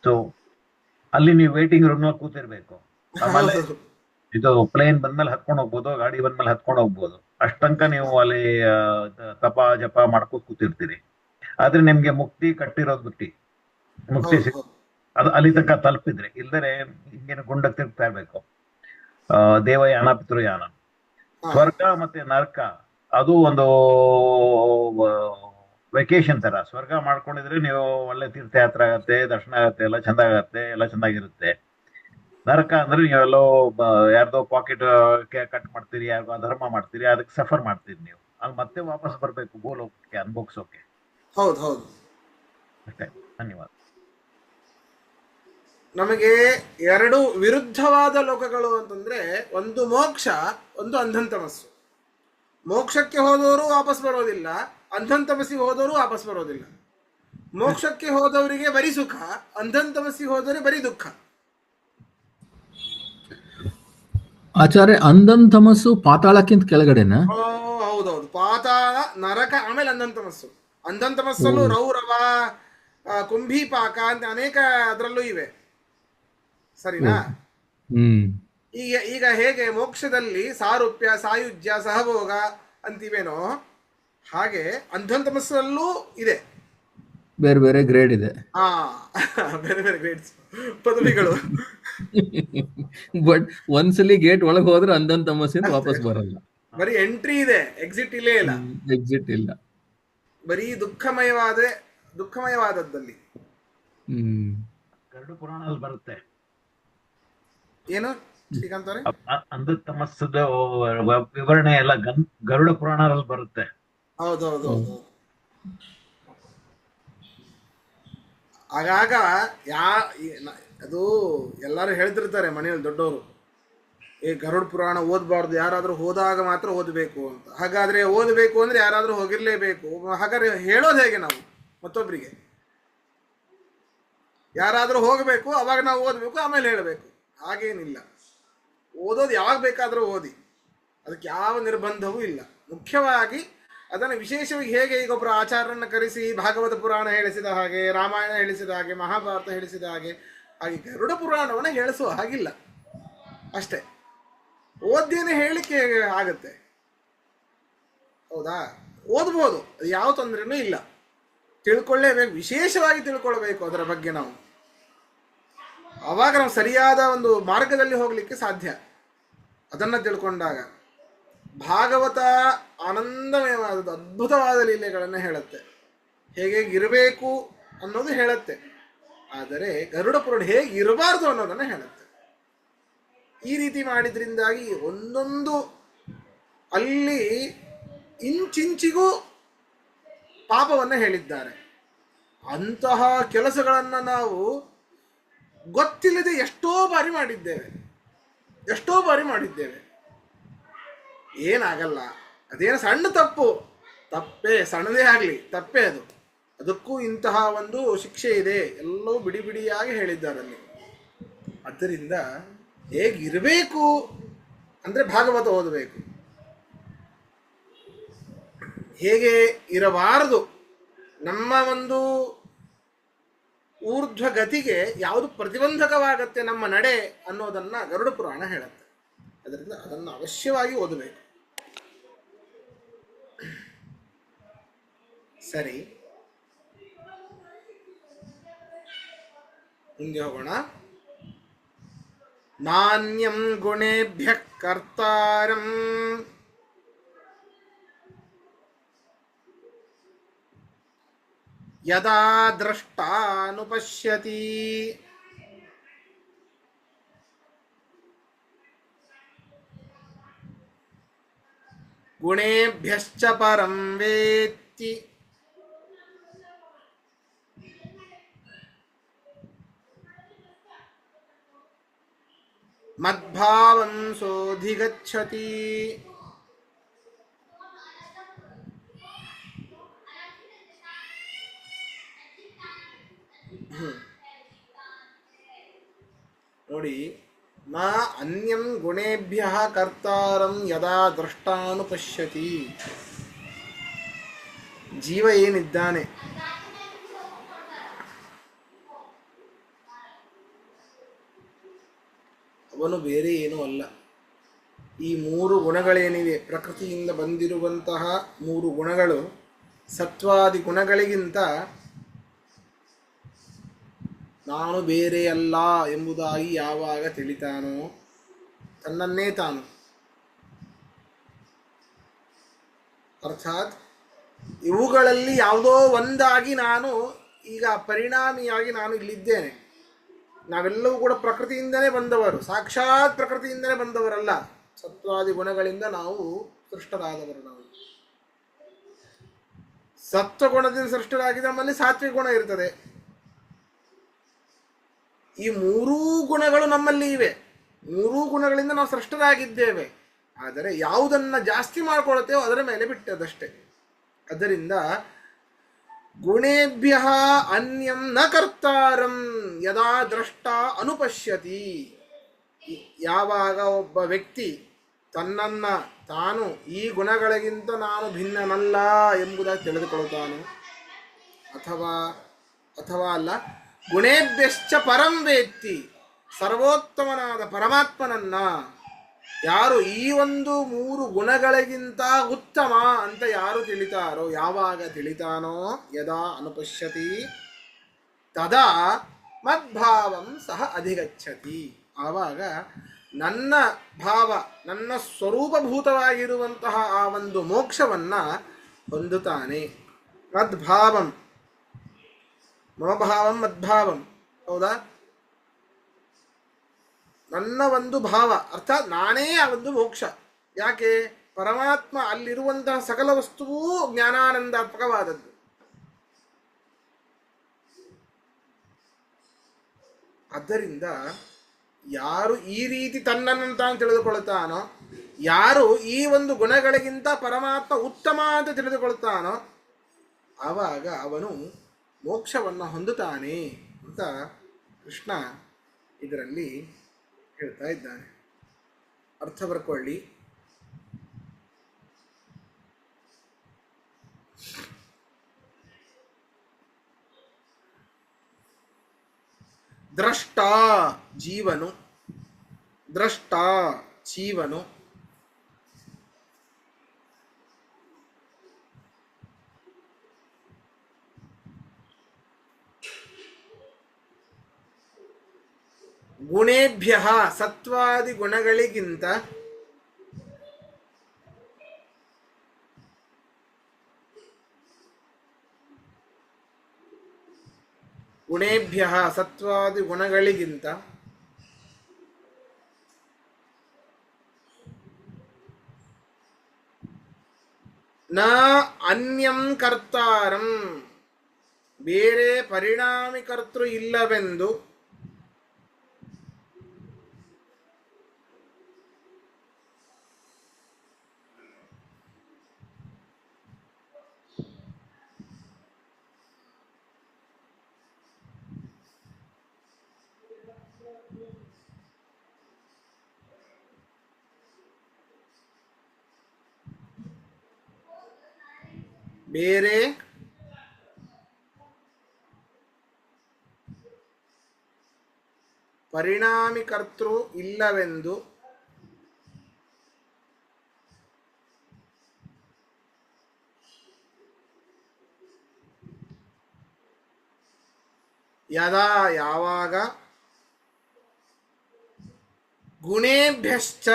ಸೊ ಅಲ್ಲಿ ನೀವು ವೇಟಿಂಗ್ ರೂಮ್ ನಲ್ಲಿ ಕೂತಿರ್ಬೇಕು. ಆಮೇಲೆ ಹೌದು ಇದು ಪ್ಲೇನ್ ಬಂದ್ಮೇಲೆ ಹತ್ಕೊಂಡು ಹೋಗ್ಬೋದು, ಗಾಡಿ ಬಂದ್ಮೇಲೆ ಹತ್ಕೊಂಡು ಹೋಗ್ಬೋದು. ಅಷ್ಟಂಕ ನೀವು ಅಲ್ಲಿ ತಪ ಜಪ ಮಾಡ್ಕೋತ ಕೂತಿರ್ತೀರಿ. ಆದ್ರೆ ನಿಮ್ಗೆ ಮುಕ್ತಿ ಕಟ್ಟಿರೋದು ಮುಕ್ತಿ ಹೌದು ಸಿಕ್ ಹೌದು. ಅದು ಅಲ್ಲಿ ತನಕ ತಲುಪಿದ್ರೆ. ಇಲ್ದರೆ ಹಿಂಗೇನು ಗುಂಡಕ್ಕೆ ತಿರುಗ್ತಾ ಇರ್ಬೇಕು. ದೇವಯಾನ ಪಿತೃಯಾನ. ಹಾ ಸ್ವರ್ಗ ಮತ್ತೆ ನರಕ ಅದು ಒಂದು ವೆಕೇಶನ್ ತರ. ಸ್ವರ್ಗ ಮಾಡ್ಕೊಂಡಿದ್ರೆ ನೀವು ಒಳ್ಳೆ ತೀರ್ಥಯಾತ್ರೆ ಆಗತ್ತೆ, ದರ್ಶನ ಆಗತ್ತೆ, ಎಲ್ಲ ಚಂದ ಆಗತ್ತೆ, ಎಲ್ಲ ಚೆನ್ನಾಗಿರುತ್ತೆ. ನರಕ ಅಂದ್ರೆ ನೀವೆಲ್ಲೋ ಯಾರ್ದೋ ಪಾಕೆಟ್ ಕಟ್ ಮಾಡ್ತೀರಿ, ಯಾರಿಗೋ ಅಧರ್ಮ ಮಾಡ್ತೀರಿ, ಅದಕ್ಕೆ ಸಫರ್ ಮಾಡ್ತೀರಿ ನೀವು. ಅದು ಮತ್ತೆ ವಾಪಸ್ ಬರ್ಬೇಕು ಭೂಲೋಕಕ್ಕೆ ಅನ್ಭೋಗ್ಸೋಕೆ. ಹೌದು ಹೌದು. ಅಷ್ಟೇ. ಧನ್ಯವಾದ. ನಮಗೆ ಎರಡು ವಿರುದ್ಧವಾದ ಲೋಕಗಳು ಅಂತಂದ್ರೆ, ಒಂದು ಮೋಕ್ಷ, ಒಂದು ಅಂಧನ್ ತಮಸ್ಸು. ಮೋಕ್ಷಕ್ಕೆ ಹೋದವರು ವಾಪಸ್ ಬರೋದಿಲ್ಲ, ಅಂಧನ್ ತಮಸ್ಸಿಗೆ ಹೋದವರು ವಾಪಸ್ ಬರೋದಿಲ್ಲ. ಮೋಕ್ಷಕ್ಕೆ ಹೋದವರಿಗೆ ಬರೀ ಸುಖ, ಅಂಧನ್ ತಮಸ್ಸಿಗೆ ಹೋದವರಿಗೆ ಬರೀ ದುಃಖ. ಆಚಾರ್ಯ, ಅಂಧನ್ ತಮಸ್ಸು ಪಾತಾಳಕ್ಕಿಂತ ಕೆಳಗಡೆನಾ? ಓ ಹೌದೌದು. ಪಾತಾಳ, ನರಕ, ಆಮೇಲೆ ಅಂಧನ್ ತಮಸ್ಸು. ಅಂಧನ್ ತಮಸ್ಸಲ್ಲೂ ರೌರವ, ಕುಂಭೀಪಾಕ ಅಂತ ಅನೇಕ ಅದರಲ್ಲೂ ಇವೆ. ಸರಿನಾ? ಹ್ಮ್ ಈಗ ಹೇಗೆ ಮೋಕ್ಷದಲ್ಲಿ ಸಾರೂಪ್ಯ, ಸಾಯುಜ್ಯ, ಸಹಭೋಗ ಅಂತಿವೇನೋ, ಹಾಗೆ ಅಂಧನ್ ತಮಸ್ಸಲ್ಲೂ ಇದೆ. ಬೇರೆ ಬೇರೆ ಗ್ರೇಡ್ ಇದೆ. ಹಾ ಬೇರೆ ಬೇರೆ ಗ್ರೇಡ್ಸ್, ಪದವಿಗಳು. ಬಟ್ ಒಂದ್ಸಲಿ ಗೇಟ್ ಒಳಗೆ ಹೋದ್ರೆ ಅಂಧನ್ ತಮಸ್ಸಿಂದ ವಾಪಸ್ ಬರಲ್ಲ. ಬರೀ ಎಂಟ್ರಿ ಇದೆ, ಎಕ್ಸಿಟ್ ಇಲ್ಲೇ ಇಲ್ಲ. ಎಕ್ಸಿಟ್ ಇಲ್ಲ. ಬರೀ ದುಃಖಮಯವಾದದ್ದಲ್ಲಿ. ಹ್ಮ್ ಗರುಡ ಪುರಾಣದಲ್ಲಿ ಬರುತ್ತೆ. ಏನು ಶ್ರೀಕಾಂತ್ ಅವರೇ? ಅಂಧ ತಮಸ್ಸದ ವಿವರಣೆ ಎಲ್ಲ ಗರುಡ ಪುರಾಣದಲ್ಲಿ ಬರುತ್ತೆ. ಹೌದೌದು. ಆಗಾಗ ಅದು ಎಲ್ಲರೂ ಹೇಳ್ತಿರ್ತಾರೆ ಮನೆಯಲ್ಲಿ ದೊಡ್ಡವರು, ಈ ಗರುಡ ಪುರಾಣ ಓದಬಾರ್ದು, ಯಾರಾದರೂ ಹೋದಾಗ ಮಾತ್ರ ಓದಬೇಕು ಅಂತ. ಹಾಗಾದ್ರೆ ಓದಬೇಕು ಅಂದ್ರೆ ಯಾರಾದರೂ ಹೋಗಿರ್ಲೇಬೇಕು. ಹಾಗಾದ್ರೆ ಹೇಳೋದು ಹೇಗೆ ನಾವು ಮತ್ತೊಬ್ಬರಿಗೆ? ಯಾರಾದರೂ ಹೋಗಬೇಕು, ಅವಾಗ ನಾವು ಓದಬೇಕು, ಆಮೇಲೆ ಹೇಳಬೇಕು. ಹಾಗೇನಿಲ್ಲ. ಓದೋದು ಯಾವಾಗ ಬೇಕಾದರೂ ಓದಿ, ಅದಕ್ಕೆ ಯಾವ ನಿರ್ಬಂಧವೂ ಇಲ್ಲ. ಮುಖ್ಯವಾಗಿ ಅದನ್ನು ವಿಶೇಷವಾಗಿ ಹೇಗೆ ಈಗ ಒಬ್ಬರು ಆಚಾರ್ಯರನ್ನು ಕರೆಸಿ ಭಾಗವತ ಪುರಾಣ ಹೇಳಿಸಿದ ಹಾಗೆ, ರಾಮಾಯಣ ಹೇಳಿಸಿದ ಹಾಗೆ, ಮಹಾಭಾರತ ಹೇಳಿಸಿದ ಹಾಗೆ, ಹಾಗೆ ಗರುಡ ಪುರಾಣವನ್ನು ಹೇಳಿಸುವ ಹಾಗಿಲ್ಲ. ಅಷ್ಟೇ. ಓದ್ದೇನೆ ಹೇಳಲಿಕ್ಕೆ ಆಗತ್ತೆ, ಹೌದಾ? ಓದ್ಬೋದು, ಅದು ಯಾವ ತೊಂದರೆನೂ ಇಲ್ಲ. ತಿಳ್ಕೊಳ್ಳೇಬೇಕು, ವಿಶೇಷವಾಗಿ ತಿಳ್ಕೊಳ್ಬೇಕು ಅದರ ಬಗ್ಗೆ ನಾವು. ಆವಾಗ ನಾವು ಸರಿಯಾದ ಒಂದು ಮಾರ್ಗದಲ್ಲಿ ಹೋಗಲಿಕ್ಕೆ ಸಾಧ್ಯ. ಅದನ್ನು ತಿಳ್ಕೊಂಡಾಗ ಭಾಗವತ ಆನಂದಮಯವಾದದ್ದು, ಅದ್ಭುತವಾದ ಲೀಲೆಗಳನ್ನು ಹೇಳುತ್ತೆ, ಹೇಗೆ ಇರಬೇಕು ಅನ್ನೋದು ಹೇಳುತ್ತೆ. ಆದರೆ ಗರುಡ ಪುರಾಣ ಹೇಗೆ ಇರಬಾರ್ದು ಅನ್ನೋದನ್ನು ಹೇಳುತ್ತೆ. ಈ ರೀತಿ ಮಾಡಿದ್ರಿಂದಾಗಿ ಒಂದೊಂದು ಅಲ್ಲಿ ಇಂಚಿಂಚಿಗೂ ಪಾಪವನ್ನು ಹೇಳಿದ್ದಾರೆ. ಅಂತಹ ಕೆಲಸಗಳನ್ನು ನಾವು ಗೊತ್ತಿಲ್ಲದೆ ಎಷ್ಟೋ ಬಾರಿ ಮಾಡಿದ್ದೇವೆ. ಏನಾಗಲ್ಲ, ಅದೇನು ಸಣ್ಣ ತಪ್ಪೇ, ಸಣ್ಣದೇ ಆಗಲಿ ತಪ್ಪೇ ಅದು, ಅದಕ್ಕೂ ಇಂತಹ ಒಂದು ಶಿಕ್ಷೆ ಇದೆ, ಎಲ್ಲವೂ ಬಿಡಿ ಬಿಡಿಯಾಗಿ ಹೇಳಿದ್ದಾರಲ್ಲಿ. ಆದ್ದರಿಂದ ಹೇಗಿರಬೇಕು ಅಂದರೆ ಭಾಗವತ ಓದಬೇಕು. ಹೇಗೆ ಇರಬಾರದು, ನಮ್ಮ ಒಂದು ಊರ್ಧ್ವ ಗತಿಗೆ ಯಾವುದು ಪ್ರತಿಬಂಧಕವಾಗತ್ತೆ ನಮ್ಮ ನಡೆ ಅನ್ನೋದನ್ನು ಗರುಡ ಪುರಾಣ ಹೇಳುತ್ತೆ. ಅದರಿಂದ ಅದನ್ನು ಅವಶ್ಯವಾಗಿ ಓದಬೇಕು. ಸರಿ, ಹಿಂಗೆ ಹೋಗೋಣ. ನಾಣ್ಯಂ ಗುಣೇಭ್ಯ ಕರ್ತಾರಂ ಯದಾ ದ್ರಷ್ಟಾನುಪಶ್ಯತಿ. ಗುಣೇಭ್ಯಶ್ಚ ಪರಂ ವೇತ್ತಿ ಮದ್ಭಾವಂ ಸೋಧಿಗಚ್ಚತಿ. ನೋಡಿ, ನ ಅನ್ಯಂ ಗುಣೇಭ್ಯ ಕರ್ತಾರಂ ಯದಾ ದೃಷ್ಟಾನುಪಶ್ಯತಿ. ಜೀವ ಏನಿದ್ದಾನೆ ಅವನು ಬೇರೆ ಏನೂ ಅಲ್ಲ. ಈ ಮೂರು ಗುಣಗಳೇನಿವೆ, ಪ್ರಕೃತಿಯಿಂದ ಬಂದಿರುವಂತಹ ಮೂರು ಗುಣಗಳು ಸತ್ವಾದಿ ಗುಣಗಳಿಗಿಂತ ನಾನು ಬೇರೆಯಲ್ಲ ಎಂಬುದಾಗಿ ಯಾವಾಗ ತಿಳಿತಾನೋ ತನ್ನನ್ನೇ ತಾನು, ಅರ್ಥಾತ್ ಇವುಗಳಲ್ಲಿ ಯಾವುದೋ ಒಂದಾಗಿ ನಾನು ಈಗ ಪರಿಣಾಮಿಯಾಗಿ ನಾನು ಇಲ್ಲಿದ್ದೇನೆ. ನಾವೆಲ್ಲವೂ ಕೂಡ ಪ್ರಕೃತಿಯಿಂದಲೇ ಬಂದವರು, ಸಾಕ್ಷಾತ್ ಪ್ರಕೃತಿಯಿಂದಲೇ ಬಂದವರಲ್ಲ, ಸತ್ವಾದಿ ಗುಣಗಳಿಂದ ನಾವು ಸೃಷ್ಟರಾದವರು. ನಾವು ಸತ್ವಗುಣದಿಂದ ಸೃಷ್ಟರಾಗಿದ್ದ ನಮ್ಮಲ್ಲಿ ಸಾತ್ವಿಕ ಗುಣ ಇರ್ತದೆ. ಈ ಮೂರೂ ಗುಣಗಳು ನಮ್ಮಲ್ಲಿ ಇವೆ, ಮೂರೂ ಗುಣಗಳಿಂದ ನಾವು ಸೃಷ್ಟರಾಗಿದ್ದೇವೆ. ಆದರೆ ಯಾವುದನ್ನು ಜಾಸ್ತಿ ಮಾಡ್ಕೊಳ್ತೇವೋ ಅದರ ಮೇಲೆ ಬಿಟ್ಟದಷ್ಟೇ. ಅದರಿಂದ ಗುಣೇಭ್ಯ ಅನ್ಯಂ ನ ಕರ್ತಾರಂ ಯದಾ ದ್ರಷ್ಟ ಅನುಪಶ್ಯತಿ. ಯಾವಾಗ ಒಬ್ಬ ವ್ಯಕ್ತಿ ತನ್ನನ್ನು ತಾನು ಈ ಗುಣಗಳಿಗಿಂತ ನಾನು ಭಿನ್ನನಲ್ಲ ಎಂಬುದಾಗಿ ತಿಳಿದುಕೊಳ್ತಾನೋ, ಅಥವಾ ಅಲ್ಲ, ಗುಣೇಭ್ಯಶ್ಚ ಪರಂ ವೇತ್ತಿ, ಸರ್ವೋತ್ತಮನಾದ ಪರಮಾತ್ಮನನ್ನ ಯಾರು ಈ ಒಂದು ಮೂರು ಗುಣಗಳಿಗಿಂತ ಉತ್ತಮ ಅಂತ ಯಾರು ತಿಳಿತಾರೋ, ಯಾವಾಗ ತಿಳಿತಾನೋ, ಯದಾ ಅನುಪಶ್ಯತಿ ತದಾ ಮದ್ಭಾವಂ ಸಹ ಅಧಿಗಚ್ಚತಿ. ಆವಾಗ ನನ್ನ ಭಾವ, ನನ್ನ ಸ್ವರೂಪಭೂತವಾಗಿರುವಂತಹ ಆ ಒಂದು ಮೋಕ್ಷವನ್ನು ಹೊಂದುತ್ತಾನೆ. ಮದ್ಭಾವಂ, ಮಮಭಾವಂ ಮದ್ಭಾವಂ, ಹೌದಾ? ನನ್ನ ಒಂದು ಭಾವ ಅರ್ಥಾತ್ ನಾನೇ ಆ ಒಂದು ಮೋಕ್ಷ. ಯಾಕೆ? ಪರಮಾತ್ಮ ಅಲ್ಲಿರುವಂತಹ ಸಕಲ ವಸ್ತುವೂ ಜ್ಞಾನಾನಂದಾತ್ಮಕವಾದದ್ದು. ಆದ್ದರಿಂದ ಯಾರು ಈ ರೀತಿ ತನ್ನನ್ನು ತಾನು ತಿಳಿದುಕೊಳ್ತಾನೋ, ಯಾರು ಈ ಒಂದು ಗುಣಗಳಿಗಿಂತ ಪರಮಾತ್ಮ ಉತ್ತಮ ಅಂತ ತಿಳಿದುಕೊಳ್ತಾನೋ, ಆವಾಗ ಅವನು ಮೋಕ್ಷವನ್ನು ಹೊಂದುತ್ತಾನೆ ಅಂತ ಕೃಷ್ಣ ಇದರಲ್ಲಿ ಹೇಳ್ತಾ ಇದ್ದಾನೆ. ಅರ್ಥ ಬರ್ಕೊಳ್ಳಿ. ದ್ರಷ್ಟ ಜೀವನು, ದ್ರಷ್ಟ ಜೀವನು, ಗುಣೇಭ್ಯ ಸತ್ವಾದಿ ಗುಣಗಳಿಗಿಂತ ಗುಣೇಭ್ಯ ಸತ್ವಾದಿ ಗುಣಗಳಿಗಿಂತ ನ ಅನ್ಯಂ ಕರ್ತಾರಂ, ಬೇರೆ ಪರಿಣಾಮಿ ಕರ್ತೃ ಇಲ್ಲವೆಂದು ಬೇರೆ ಪರಿಣಾಮಿ ಕರ್ತೃ ಇಲ್ಲವೆಂದು ಯದಾ ಯಾವಾಗ ಗುಣೇಭ್ಯಶ್ಚ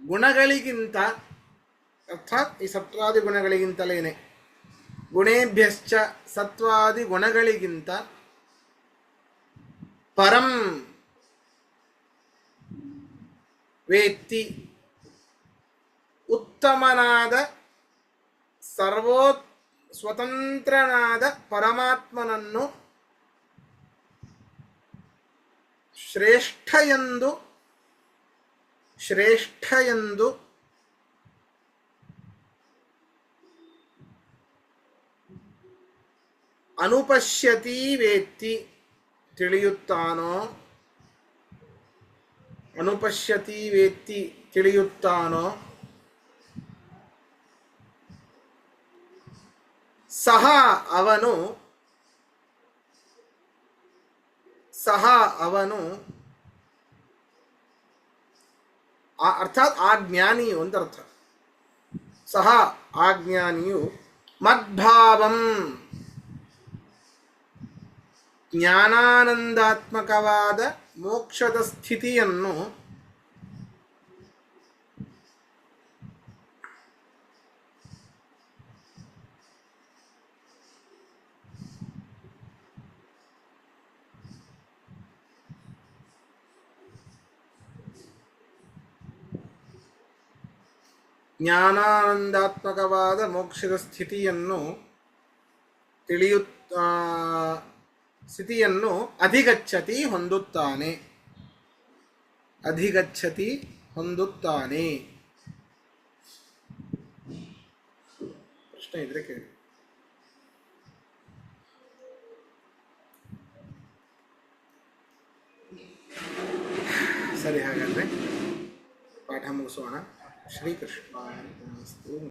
ಗುಣಗಳಿಗಿಂತ, ಅರ್ಥಾತ್ ಈ ಸತ್ವಾದಿ ಗುಣಗಳಿಗಿಂತಲೇನೆ, ಗುಣೇಭ್ಯಶ್ಚ ಸತ್ವಾದಿ ಗುಣಗಳಿಗಿಂತ ಪರಂ ವೇತ್ತಿ ಉತ್ತಮನಾದ ಸ್ವತಂತ್ರನಾದ ಪರಮಾತ್ಮನನ್ನು ಶ್ರೇಷ್ಠ ಎಂದು ಅನುಪಶ್ಯತಿ ವೇತ್ತಿ ತಿಳಿಯುತ್ತಾನೋ ಸಹ ಅವನು ಅರ್ಥಾತ್ ಆ ಜ್ಞಾನಿಯು ಅಂತ ಅರ್ಥ. ಸಹ ಆ ಜ್ಞಾನಿಯು ಮದ್ಭಾವಂ ಜ್ಞಾನಾನಂದಾತ್ಮಕವಾದ ಮೋಕ್ಷದ ಸ್ಥಿತಿಯನ್ನು ಸ್ಥಿತಿಯನ್ನು ಅಧಿಗಚ್ಚತಿ ಹೊಂದುತ್ತಾನೆ. ಪ್ರಶ್ನೆ ಇದ್ರೆ ಕೇಳಿ. ಸರಿ, ಹಾಗಾದ್ರೆ ಪಾಠ ಮುಗಿಸೋಣ. ಶ್ರೀಕೃಷ್ಣ.